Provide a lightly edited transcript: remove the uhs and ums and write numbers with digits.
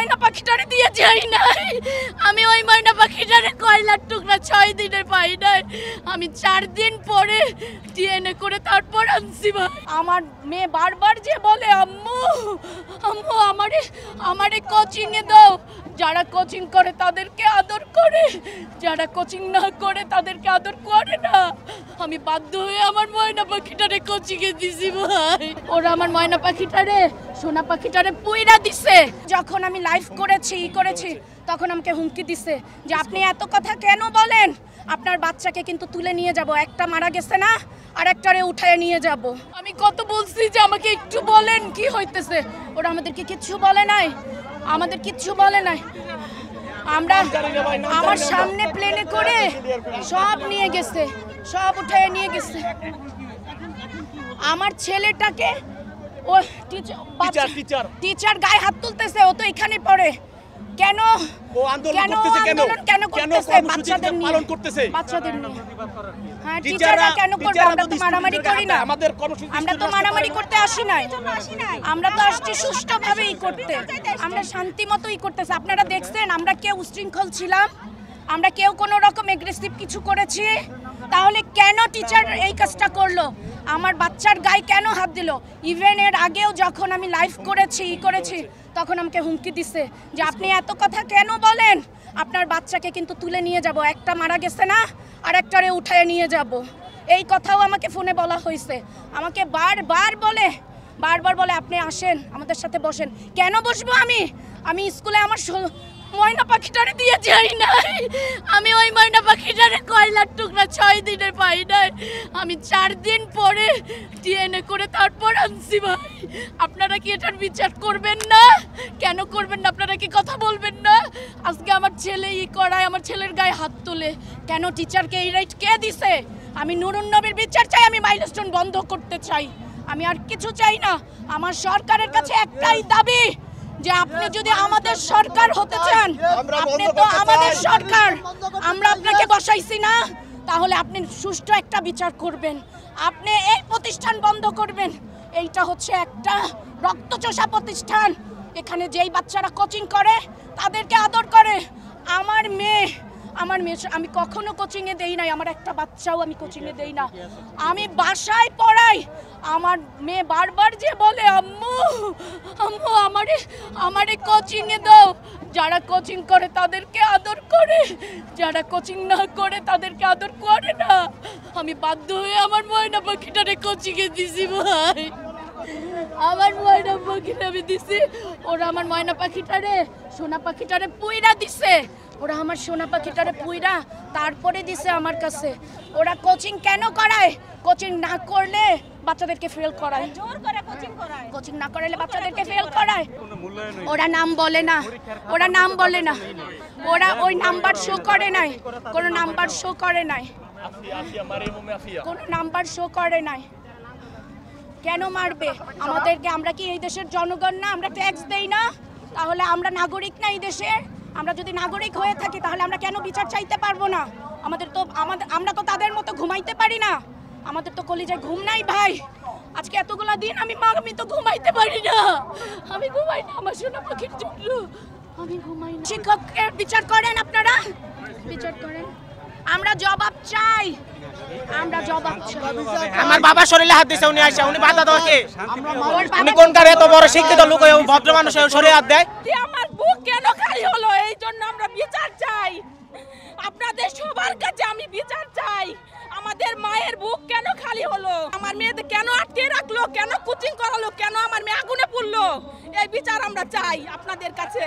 ময়না পাখিটারে দিয়ে যাই নাই। আমি ওই ময়না পাখিটারে কয়লার টুকরা 6 দিনে পাই নাই। আমি 4 দিন পরে ডিএনএ করে তারপর আনছি ভাই। আমার মেয়ে বারবার যে বলে আম্মু আম্মু আমারে কোচিং এ দাও। যারা কোচিং করে তাদেরকে আদর করে, যারা কোচিং না করে তাদেরকে আদর করে না। আমি বাধ্য হয়ে আমার ময়না পাখিটারে কোচিং এ দিছি ভাই। ওরা আমার ময়না পাখিটারে সোনা পাখিটারে পুইরা দিছে। যখন আমি লাইভ করেছি তখন আমাকে হুমকি দিছে যে আপনি এত কথা কেন বলেন, আপনার বাচ্চাকে কিন্তু তুলে নিয়ে যাব, একটা মারা গেছে না আর একটারে উঠায় নিয়ে যাব। আমি কত বলছি যে আমাকে একটু বলেন কি হইতেছে। ওরা আমাদেরকে কিচ্ছু বলে নাই, আমাদের কিচ্ছু বলে নাই। আমরা আমার সামনে প্লেনে করে সব নিয়ে গেছে, সব উঠায় নিয়ে গেছে। আমার ছেলেটাকে ও টিচার গায়ে হাত তুলতেছে, ও তো এখানে পড়ে। কেন করতেছে? বাচ্চাদের নিয়ে। হ্যাঁ, টিচাররা কেন করবে? আমরা তো মারামারি করি না, আমরা তো মারামারি করতে আসি নাই, আমরা তো আসছি সুষ্ঠুভাবেই করতে। আমরা শান্তি মতোই করতেছি। আপনারা দেখছেন আমরা কেউ উশৃঙ্খল ছিলাম? আমরা কেউ কোনো রকম এগ্রেসিভ কিছু করেছি? তাহলে কেন টিচার এই কাজটা করলো? আমার বাচ্চার গায়ে কেন হাত দিল? ইভেন এর আগেও যখন আমি লাইভ করেছি তখন আমাকে হুমকি দিছে যে আপনি এত কথা কেন বলেন, আপনার বাচ্চাকে কিন্তু তুলে নিয়ে যাব, একটা মারা গেছে না আর একটারে উঠায় নিয়ে যাব। এই কথাও আমাকে ফোনে বলা হয়েছে। আমাকে বারবার বলে আপনি আসেন আমাদের সাথে বসেন। কেন বসবো? আমি স্কুলে আমার ময়না পাখিটারে দিয়ে যাই নাই। আমি ওই ময়না পাখিটারে কয়লার টুকরা 6 দিনে পাই নাই। আমি 4 দিন পরে ডিএনএ করে তারপর আনছি ভাই। আপনারা কি এটার বিচার করবেন না? কেন করবেন না? আপনারা কি কথা বলবেন না? আজকে আমার ছেলে করায়, আমার ছেলের গায়ে হাত তোলে কেন? টিচারকে এই রাইট কে দিছে? আমি নুরুন নবীর বিচার চাই, আমি মাইলস্টোন বন্ধ করতে চাই, আমি আর কিছু চাই না। আমার সরকারের কাছে একটাই দাবি যে আপনি যদি আমাদের সরকার হতে চান, আপনি তো আমাদের সরকার, আমরা আপনাকে বসাইছি না, তাহলে আপনি সুষ্ঠু একটা বিচার করবেন। আপনি এই প্রতিষ্ঠান বন্ধ করবেন। এইটা হচ্ছে একটা রক্তচোষা প্রতিষ্ঠান। এখানে যেই বাচ্চারা কোচিং করে তাদেরকে আদর করে। আমার মেয়ে আমি কখনো কোচিংয়ে দেই নাই, আমার একটা বাচ্চাও আমি কোচিংয়ে দেই না, আমি বাসায় পড়াই। আমার মেয়ে বারবার যে বলে আম্মু আম্মু আমারে কোচিংয়ে দাও। যারা কোচিং করে তাদেরকে আদর করে, যারা কোচিং না করে তাদেরকে আদর করে না। আমি বাধ্য হয়ে আমার ময়না পাখিটারে কোচিংয়ে দিছি ভাই। আমার ময়না পাখিটা আমি দিছি। ওরা আমার ময়না পাখিটারে সোনা পাখিটারে পুইরা দিছে। ওরা আমার সোনা পাখিটারে পুইরা তারপরে দিছে আমার কাছে। ওরা কোচিং কেন করায়? কোচিং না করলে বাচ্চাদেরকে ফেল করায়, জোর করে কোচিং না করালে বাচ্চাদেরকে ফেল করায়। ওরা নাম বলে না, ওরা ওই নাম্বার শো করে নাই, কোনো নাম্বার শো করে নাই। কেন মারবে আমাদেরকে? আমরা কি এই দেশের জনগণ না? আমরা ট্যাক্স দেই না? তাহলে আমরা নাগরিক না এই দেশের? আমরা যদি নাগরিক হয়ে থাকি তাহলে আমরা কেন বিচার চাইতে পারবো না? আমরা তো তাদের মতো ঘুমাইতে পারি না, আমাদের তো কলিজায় ঘুম নাই ভাই। আজকে এতগুলা দিন আমি তো ঘুমাইতে পারি না, আমি ঘুমাই না আমার সোনা পাখির জন্য, আমি ঘুমাই না। শিক্ষকের বিচার করেন, আপনারা বিচার করেন। আমরা জবাব চাই। আমার বাবা শরীরে হাত দিছে, উনি আইসা, উনি বাধা দেওয়া কে? উনি কোনকার এত বড় শিক্ষিত লোক, ভদ্র মানুষ শরীরে হাত দেয়? আমার বুক কেন খালি হলো? এই জন্য আমরা বিচার চাই। আপনাদের সবার কাছে আমি বিচার চাই। আমাদের মায়ের বুক কেন খালি হলো? আমার মেয়েদের কেন আটকে রাখলো? কেন কোচিং করালো? কেন আমার মেয়ে আগুনে পড়লো? এই বিচার আমরা চাই আপনাদের কাছে।